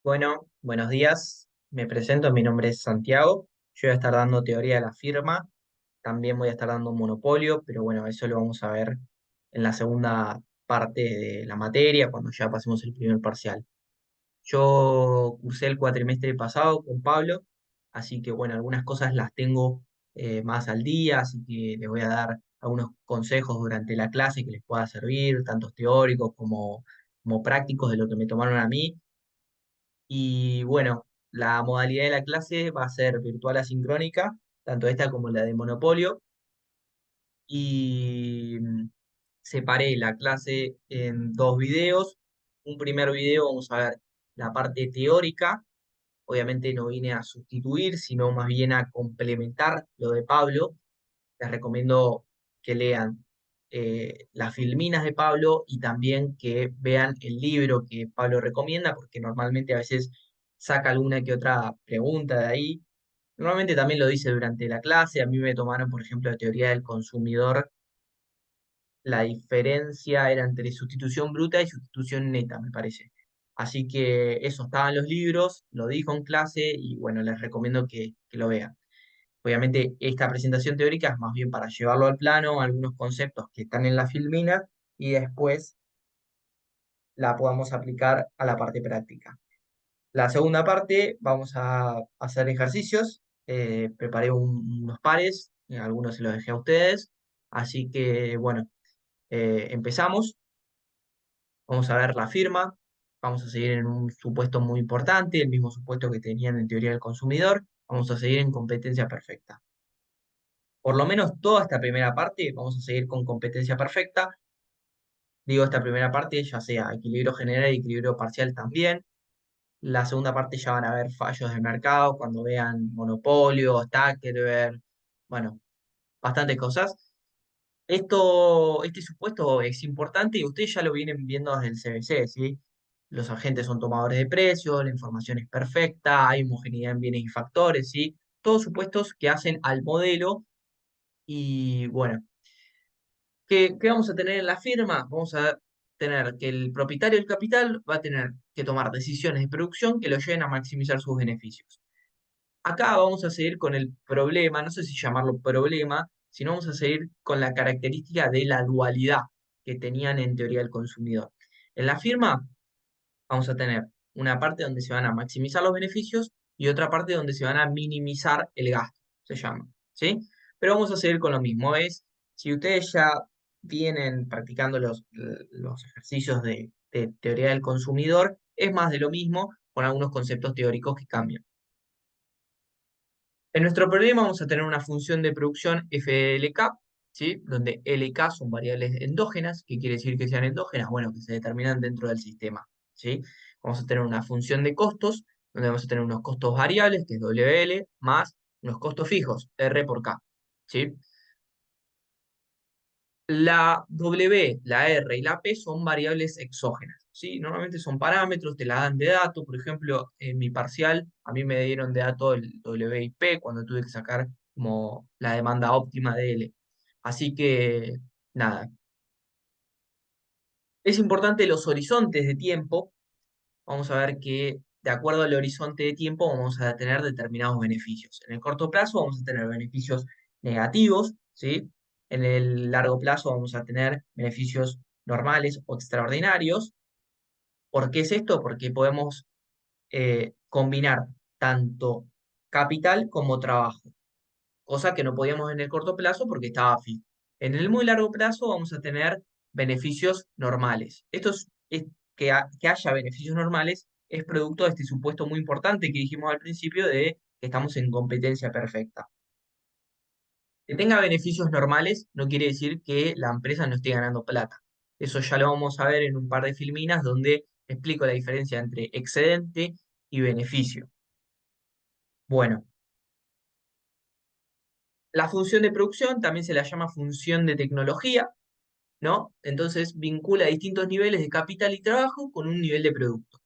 Bueno, buenos días. Me presento, mi nombre es Santiago. Yo voy a estar dando teoría de la firma. También voy a estar dando monopolio, pero bueno, eso lo vamos a ver en la segunda parte de la materia, cuando ya pasemos el primer parcial. Yo cursé el cuatrimestre pasado con Pablo, así que bueno, algunas cosas las tengo más al día, así que les voy a dar algunos consejos durante la clase que les pueda servir, tanto teóricos como prácticos de lo que me tomaron a mí. Y bueno, la modalidad de la clase va a ser virtual asincrónica, tanto esta como la de Monopolio. Y separé la clase en dos videos. Un primer video vamos a ver la parte teórica. Obviamente no vine a sustituir, sino más bien a complementar lo de Pablo. Les recomiendo que lean las filminas de Pablo y también que vean el libro que Pablo recomienda, porque normalmente a veces saca alguna que otra pregunta de ahí. Normalmente también lo dice durante la clase. A mí me tomaron, por ejemplo, la teoría del consumidor. La diferencia era entre sustitución bruta y sustitución neta, me parece. Así que eso estaba en los libros, lo dijo en clase y bueno, les recomiendo que lo vean. Obviamente, esta presentación teórica es más bien para llevarlo al plano, algunos conceptos que están en la filmina y después la podamos aplicar a la parte práctica. La segunda parte, vamos a hacer ejercicios. Preparé unos pares, algunos se los dejé a ustedes. Así que, bueno, empezamos. Vamos a ver la firma. Vamos a seguir en un supuesto muy importante, el mismo supuesto que tenían en teoría del consumidor. Vamos a seguir en competencia perfecta. Por lo menos toda esta primera parte vamos a seguir con competencia perfecta. Digo, esta primera parte ya sea equilibrio general y equilibrio parcial también. La segunda parte ya van a ver fallos de mercado cuando vean monopolio, Stackelberg, bueno, bastantes cosas. Este supuesto es importante y ustedes ya lo vienen viendo desde el CBC, ¿sí? Los agentes son tomadores de precios, la información es perfecta, hay homogeneidad en bienes y factores, ¿sí? Todos supuestos que hacen al modelo y bueno. ¿Qué vamos a tener en la firma? Vamos a tener que el propietario del capital va a tener que tomar decisiones de producción que lo lleven a maximizar sus beneficios. Acá vamos a seguir con el problema, no sé si llamarlo problema, sino vamos a seguir con la característica de la dualidad que tenían en teoría el consumidor. En la firma vamos a tener una parte donde se van a maximizar los beneficios y otra parte donde se van a minimizar el gasto, se llama, ¿sí? Pero vamos a seguir con lo mismo, es, si ustedes ya vienen practicando los ejercicios de teoría del consumidor, es más de lo mismo con algunos conceptos teóricos que cambian. En nuestro problema vamos a tener una función de producción FLK, ¿sí? Donde LK son variables endógenas. ¿Qué quiere decir que sean endógenas? Bueno, que se determinan dentro del sistema, ¿sí? Vamos a tener una función de costos, donde vamos a tener unos costos variables, que es WL, más unos costos fijos, R por K, ¿sí? La W, la R y la P son variables exógenas, ¿sí? Normalmente son parámetros, te la dan de dato. Por ejemplo, en mi parcial, a mí me dieron de dato el W y P cuando tuve que sacar como la demanda óptima de L. Así que, nada. Es importante los horizontes de tiempo. Vamos a ver que de acuerdo al horizonte de tiempo vamos a tener determinados beneficios. En el corto plazo vamos a tener beneficios negativos, ¿sí? En el largo plazo vamos a tener beneficios normales o extraordinarios. ¿Por qué es esto? Porque podemos combinar tanto capital como trabajo, cosa que no podíamos en el corto plazo porque estaba fijo. En el muy largo plazo vamos a tener beneficios normales. Que haya beneficios normales es producto de este supuesto muy importante que dijimos al principio de que estamos en competencia perfecta. Que tenga beneficios normales no quiere decir que la empresa no esté ganando plata. Eso ya lo vamos a ver en un par de filminas donde explico la diferencia entre excedente y beneficio. Bueno, la función de producción también se la llama función de tecnología, ¿no? Entonces vincula distintos niveles de capital y trabajo con un nivel de producto.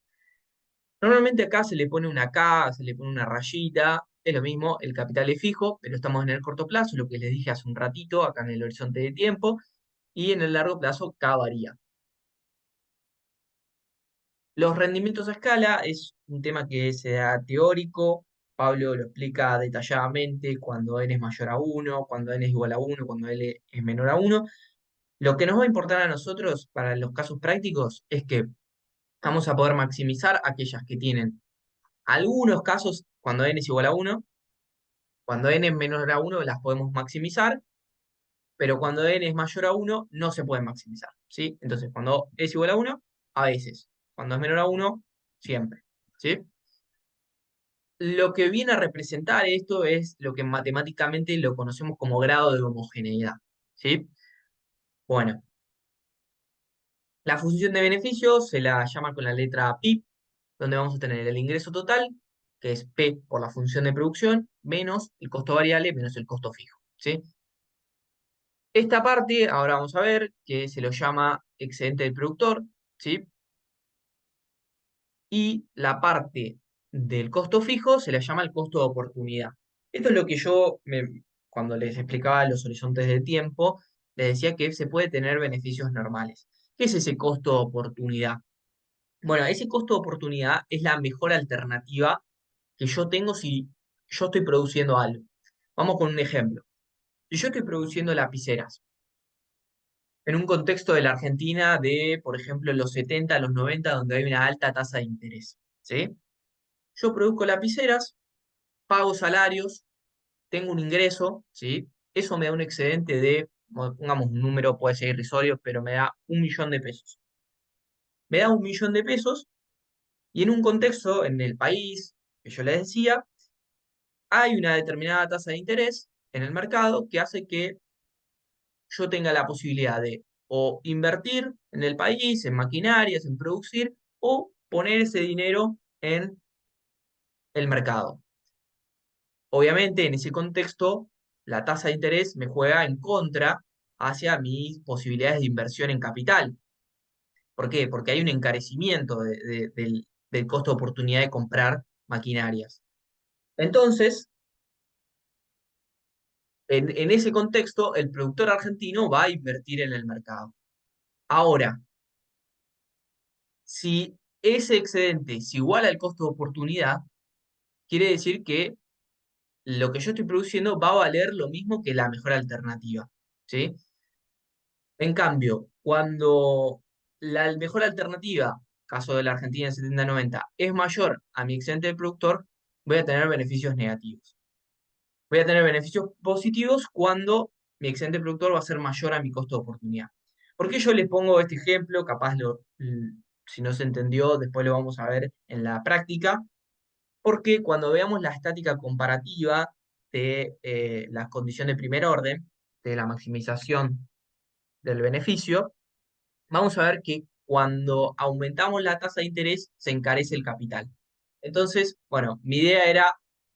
Normalmente acá se le pone una K, se le pone una rayita, es lo mismo, el capital es fijo, pero estamos en el corto plazo, lo que les dije hace un ratito, acá en el horizonte de tiempo, y en el largo plazo K varía. Los rendimientos a escala es un tema que se da teórico. Pablo lo explica detalladamente cuando n es mayor a uno, cuando n es igual a uno, cuando l es menor a uno. Lo que nos va a importar a nosotros para los casos prácticos es que vamos a poder maximizar aquellas que tienen algunos casos cuando n es igual a uno, cuando n es menor a uno las podemos maximizar, pero cuando n es mayor a uno no se pueden maximizar, ¿sí? Entonces, cuando es igual a uno a veces. Cuando es menor a uno siempre, ¿sí? Lo que viene a representar esto es lo que matemáticamente lo conocemos como grado de homogeneidad, ¿sí? Bueno, la función de beneficio se la llama con la letra pi, donde vamos a tener el ingreso total, que es P por la función de producción, menos el costo variable, menos el costo fijo, ¿sí? Esta parte, ahora vamos a ver, que se lo llama excedente del productor, ¿sí? Y la parte del costo fijo se la llama el costo de oportunidad. Esto es lo que cuando les explicaba los horizontes de tiempo, les decía que se puede tener beneficios normales. ¿Qué es ese costo de oportunidad? Bueno, ese costo de oportunidad es la mejor alternativa que yo tengo si yo estoy produciendo algo. Vamos con un ejemplo. Si yo estoy produciendo lapiceras en un contexto de la Argentina de, por ejemplo, los 70, los 90, donde hay una alta tasa de interés, ¿sí? Yo produzco lapiceras, pago salarios, tengo un ingreso, ¿sí? Eso me da un excedente de, bueno, pongamos un número, puede ser irrisorio, pero me da 1 millón de pesos. Me da 1 millón de pesos y en un contexto en el país, que yo les decía, hay una determinada tasa de interés en el mercado que hace que yo tenga la posibilidad de o invertir en el país, en maquinarias, en producir, o poner ese dinero en el mercado. Obviamente, en ese contexto, la tasa de interés me juega en contra hacia mis posibilidades de inversión en capital. ¿Por qué? Porque hay un encarecimiento del costo de oportunidad de comprar maquinarias. Entonces, en ese contexto, el productor argentino va a invertir en el mercado. Ahora, si ese excedente es igual al costo de oportunidad, quiere decir que lo que yo estoy produciendo va a valer lo mismo que la mejor alternativa, ¿sí? En cambio, cuando la mejor alternativa, caso de la Argentina en 70-90, es mayor a mi excedente de productor, voy a tener beneficios negativos. Voy a tener beneficios positivos cuando mi excedente productor va a ser mayor a mi costo de oportunidad. ¿Por qué yo les pongo este ejemplo? Capaz si no se entendió, después lo vamos a ver en la práctica. Porque cuando veamos la estática comparativa de la condición de primer orden, de la maximización del beneficio, vamos a ver que cuando aumentamos la tasa de interés se encarece el capital. Entonces, bueno, mi idea era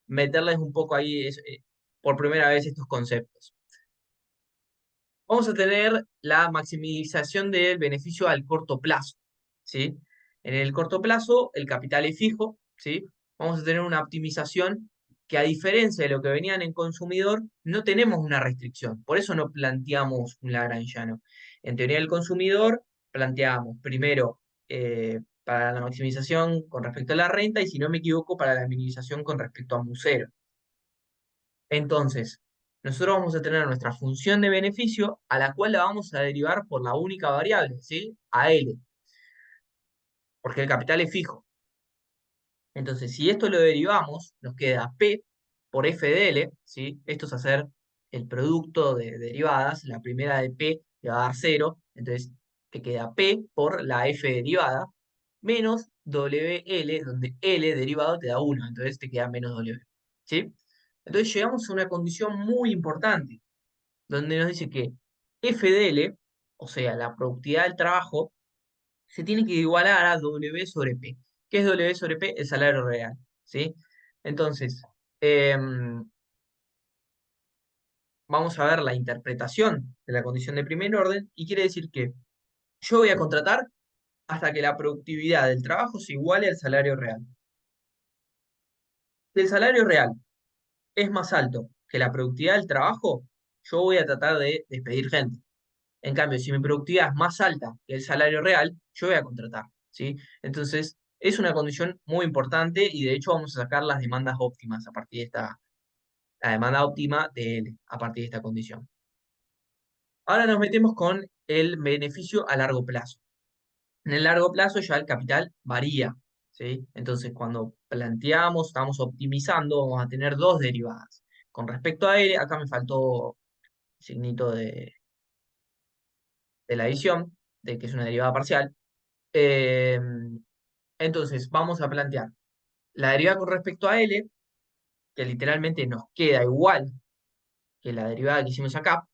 meterles un poco ahí por primera vez estos conceptos. Vamos a tener la maximización del beneficio al corto plazo, ¿sí? En el corto plazo, el capital es fijo, ¿sí? Vamos a tener una optimización que a diferencia de lo que venían en consumidor, no tenemos una restricción. Por eso no planteamos un Lagrangiano. En teoría del consumidor, planteamos primero para la maximización con respecto a la renta y, si no me equivoco, para la minimización con respecto a Musero. Entonces, nosotros vamos a tener nuestra función de beneficio a la cual la vamos a derivar por la única variable, ¿sí? A L, porque el capital es fijo. Entonces, si esto lo derivamos, nos queda P por F de L, ¿sí? Esto es hacer el producto de derivadas. La primera de P te va a dar 0, entonces te queda P por la F derivada, menos WL, donde L derivado te da 1, entonces te queda menos W, ¿sí? Entonces llegamos a una condición muy importante, donde nos dice que F de L, o sea, la productividad del trabajo, se tiene que igualar a W sobre P. ¿Qué es W sobre P? El salario real, ¿sí? Entonces, em, vamos a ver la interpretación de la condición de primer orden y quiere decir que yo voy a contratar hasta que la productividad del trabajo se iguale al salario real. Si el salario real es más alto que la productividad del trabajo, yo voy a tratar de despedir gente. En cambio, si mi productividad es más alta que el salario real, yo voy a contratar. ¿sí? Entonces, es una condición muy importante y de hecho vamos a sacar las demandas óptimas a partir de la demanda óptima de L a partir de esta condición. Ahora nos metemos con el beneficio a largo plazo. En el largo plazo ya el capital varía, ¿sí? Entonces, cuando planteamos, estamos optimizando, vamos a tener dos derivadas. Con respecto a L, acá me faltó el signito de la adición, de que es una derivada parcial. Eh, entonces, vamos a plantear la derivada con respecto a L, que literalmente nos queda igual que la derivada que hicimos acá,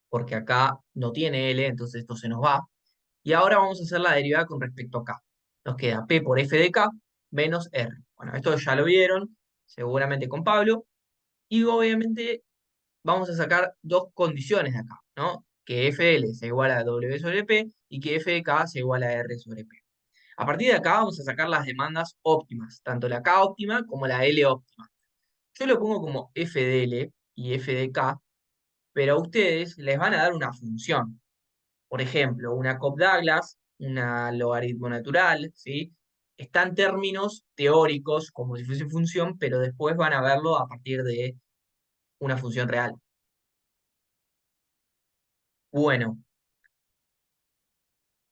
porque acá no tiene L, entonces esto se nos va. Y ahora vamos a hacer la derivada con respecto a K. Nos queda P por F de K menos R. Bueno, esto ya lo vieron, seguramente con Pablo. Y obviamente vamos a sacar dos condiciones de acá, ¿no? Que F de L sea igual a W sobre P y que F de K sea igual a R sobre P. A partir de acá vamos a sacar las demandas óptimas, tanto la K óptima como la L óptima. Yo lo pongo como F de L y F de K, pero a ustedes les van a dar una función. Por ejemplo, una Cobb-Douglas, una logaritmo natural, ¿sí? Está en términos teóricos, como si fuese función, pero después van a verlo a partir de una función real. Bueno,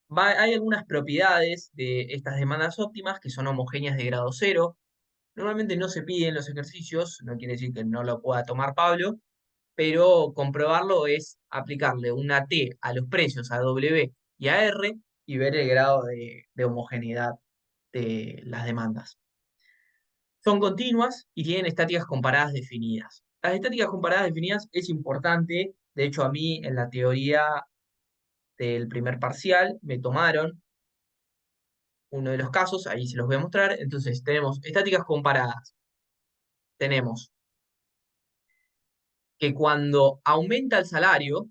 hay algunas propiedades de estas demandas óptimas que son homogéneas de grado cero. Normalmente no se piden los ejercicios, no quiere decir que no lo pueda tomar Pablo, pero comprobarlo es aplicarle una T a los precios a W y a R y ver el grado de homogeneidad de las demandas. Son continuas y tienen estáticas comparadas definidas. Las estáticas comparadas definidas es importante, de hecho a mí en la teoría del primer parcial me tomaron uno de los casos, ahí se los voy a mostrar. Entonces tenemos estáticas comparadas, tenemos que cuando aumenta el salario,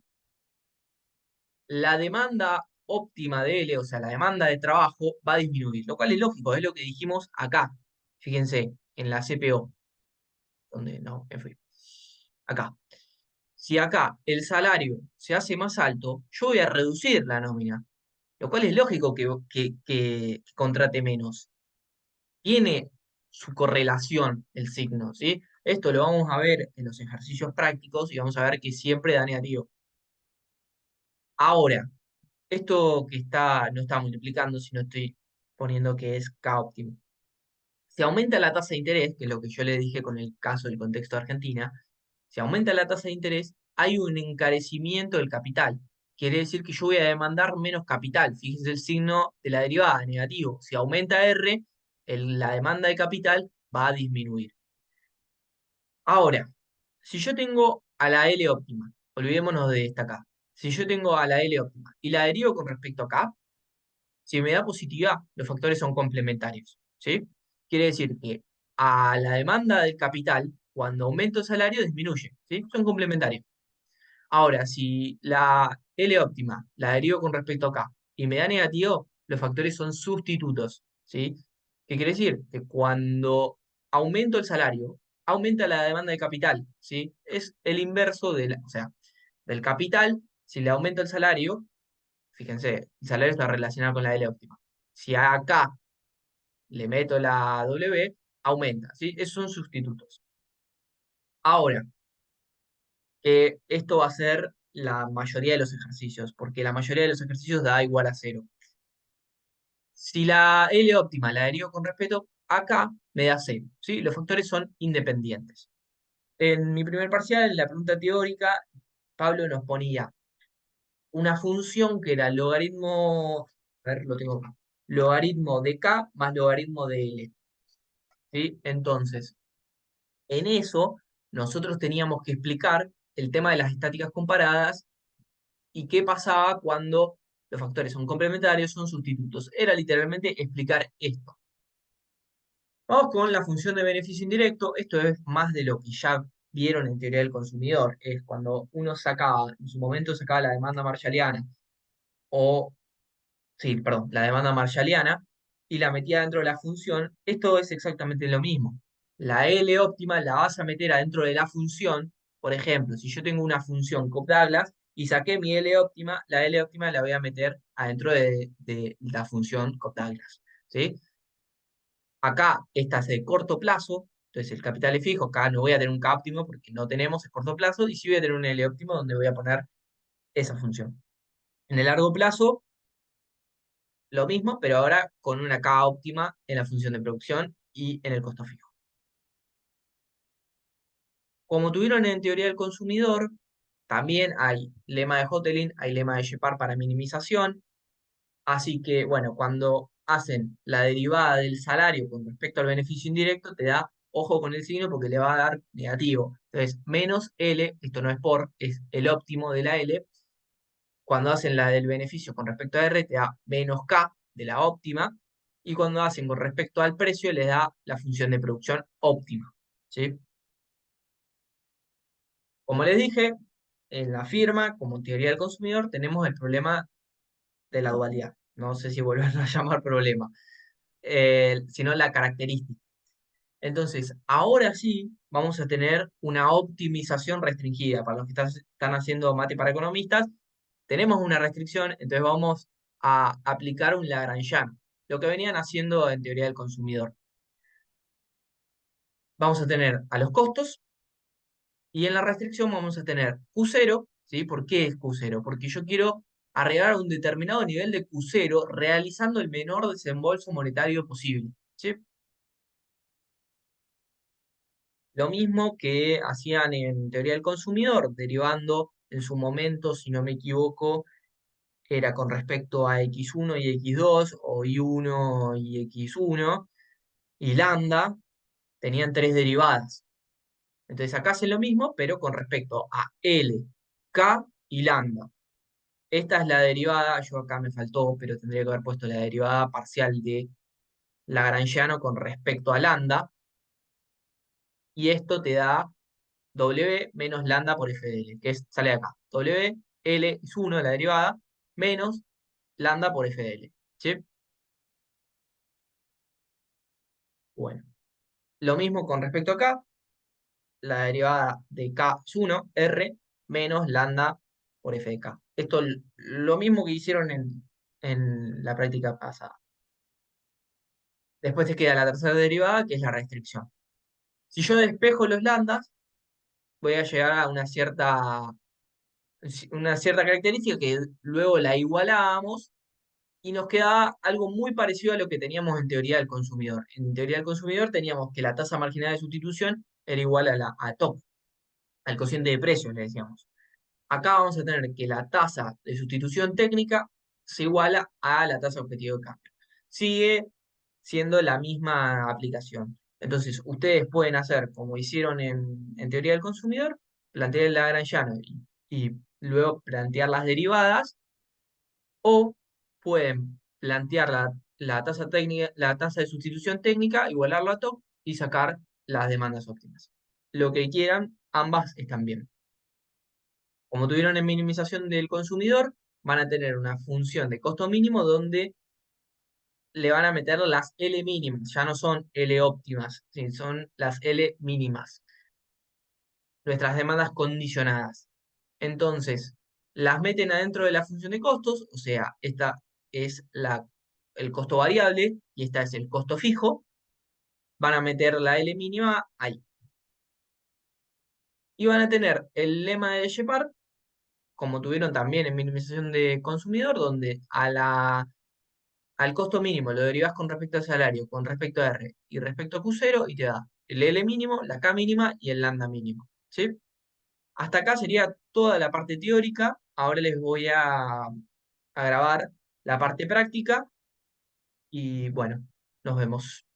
la demanda óptima de L, o sea, la demanda de trabajo, va a disminuir, lo cual es lógico, es lo que dijimos acá. Fíjense, en la CPO, donde no, me fui. Acá. Si acá el salario se hace más alto, yo voy a reducir la nómina, lo cual es lógico que contrate menos. Tiene su correlación el signo, ¿sí? Esto lo vamos a ver en los ejercicios prácticos y vamos a ver que siempre da negativo. Ahora, esto que está, no está multiplicando, sino estoy poniendo que es K óptimo. Si aumenta la tasa de interés, que es lo que yo le dije con el caso del contexto de Argentina, si aumenta la tasa de interés, hay un encarecimiento del capital. Quiere decir que yo voy a demandar menos capital. Fíjense el signo de la derivada, negativo. Si aumenta R, la demanda de capital va a disminuir. Ahora, si yo tengo a la L óptima, olvidémonos de esta acá. Si yo tengo a la L óptima y la derivo con respecto a K, si me da positividad, los factores son complementarios, ¿sí? Quiere decir que a la demanda del capital, cuando aumento el salario, disminuye, ¿sí? Son complementarios. Ahora, si la L óptima la derivo con respecto a K y me da negativo, los factores son sustitutos, ¿sí? ¿Qué quiere decir? Que cuando aumento el salario, aumenta la demanda de capital, ¿sí? Es el inverso o sea, del capital, si le aumento el salario, fíjense, el salario está relacionado con la L óptima. Si acá le meto la W, aumenta, ¿sí? Esos son sustitutos. Ahora, esto va a ser la mayoría de los ejercicios, porque la mayoría de los ejercicios da igual a cero. Si la L óptima la derivo con respecto acá, me da cero, ¿sí? Los factores son independientes. En mi primer parcial, en la pregunta teórica, Pablo nos ponía una función que era logaritmo, a ver, lo tengo acá, logaritmo de K más logaritmo de L, ¿sí? Entonces, en eso, nosotros teníamos que explicar el tema de las estáticas comparadas y qué pasaba cuando los factores son complementarios, son sustitutos. Era literalmente explicar esto. Vamos con la función de beneficio indirecto. Esto es más de lo que ya vieron en teoría del consumidor. Es cuando uno sacaba, en su momento sacaba la demanda marshalliana, o, sí, perdón, la demanda marshalliana, y la metía dentro de la función. Esto es exactamente lo mismo. La L óptima la vas a meter adentro de la función. Por ejemplo, si yo tengo una función Cobb-Douglas, y saqué mi L óptima, la L óptima la voy a meter adentro de la función Douglas, ¿sí? Acá esta es de corto plazo, entonces el capital es fijo, acá no voy a tener un K óptimo porque no tenemos, es corto plazo, y sí voy a tener un L óptimo donde voy a poner esa función. En el largo plazo, lo mismo, pero ahora con una K óptima en la función de producción y en el costo fijo. Como tuvieron en teoría del consumidor, también hay lema de Hotelling, hay lema de Shepard para minimización. Así que, bueno, cuando hacen la derivada del salario con respecto al beneficio indirecto, te da ojo con el signo porque le va a dar negativo. Entonces, menos L, esto no es por, es el óptimo de la L. Cuando hacen la del beneficio con respecto a R, te da menos K de la óptima. Y cuando hacen con respecto al precio, les da la función de producción óptima. ¿Sí? Como les dije, en la firma, como teoría del consumidor, tenemos el problema de la dualidad. No sé si volverlo a llamar problema, sino la característica. Entonces, ahora sí vamos a tener una optimización restringida. Para los que están haciendo mate para economistas, tenemos una restricción, entonces vamos a aplicar un Lagrangiano, lo que venían haciendo en teoría del consumidor. Vamos a tener a los costos y en la restricción vamos a tener Q0, ¿sí? ¿Por qué es Q0? Porque yo quiero arribar a un determinado nivel de Q0 realizando el menor desembolso monetario posible, ¿sí? Lo mismo que hacían en teoría del consumidor, derivando en su momento, si no me equivoco, era con respecto a X1 y X2, o Y1 y X1, y lambda, tenían tres derivadas. Entonces acá hacen lo mismo, pero con respecto a L, K y lambda. Esta es la derivada, yo acá me faltó, pero tendría que haber puesto la derivada parcial de Lagrangiano con respecto a lambda, y esto te da W menos lambda por F de L, que sale de acá. W, L es 1 de la derivada, menos lambda por F de L. ¿Sí? Bueno, lo mismo con respecto a acá, la derivada de K es 1, R, menos lambda por F de K. Esto lo mismo que hicieron en la práctica pasada. Después te queda la tercera derivada, que es la restricción. Si yo despejo los lambdas, voy a llegar a una cierta característica que luego la igualamos y nos queda algo muy parecido a lo que teníamos en teoría del consumidor. En teoría del consumidor teníamos que la tasa marginal de sustitución era igual a TOP, al cociente de precios, le decíamos. Acá vamos a tener que la tasa de sustitución técnica se iguala a la tasa objetivo de cambio. Sigue siendo la misma aplicación. Entonces, ustedes pueden hacer como hicieron en teoría del consumidor, plantear el Lagrangiano y luego plantear las derivadas, o pueden plantear la tasa técnica, la tasa de sustitución técnica, igualarlo a TOP y sacar las demandas óptimas. Lo que quieran, ambas están bien. Como tuvieron en minimización del consumidor, van a tener una función de costo mínimo donde le van a meter las L mínimas, ya no son L óptimas, ¿sí? Son las L mínimas, nuestras demandas condicionadas. Entonces, las meten adentro de la función de costos, o sea, esta es el costo variable y esta es el costo fijo, van a meter la L mínima ahí. Y van a tener el lema de Shepard, como tuvieron también en minimización de consumidor, donde al costo mínimo lo derivas con respecto al salario, con respecto a R y respecto a Q0 y te da el L mínimo, la K mínima y el lambda mínimo. ¿Sí? Hasta acá sería toda la parte teórica. Ahora les voy a grabar la parte práctica y bueno, nos vemos.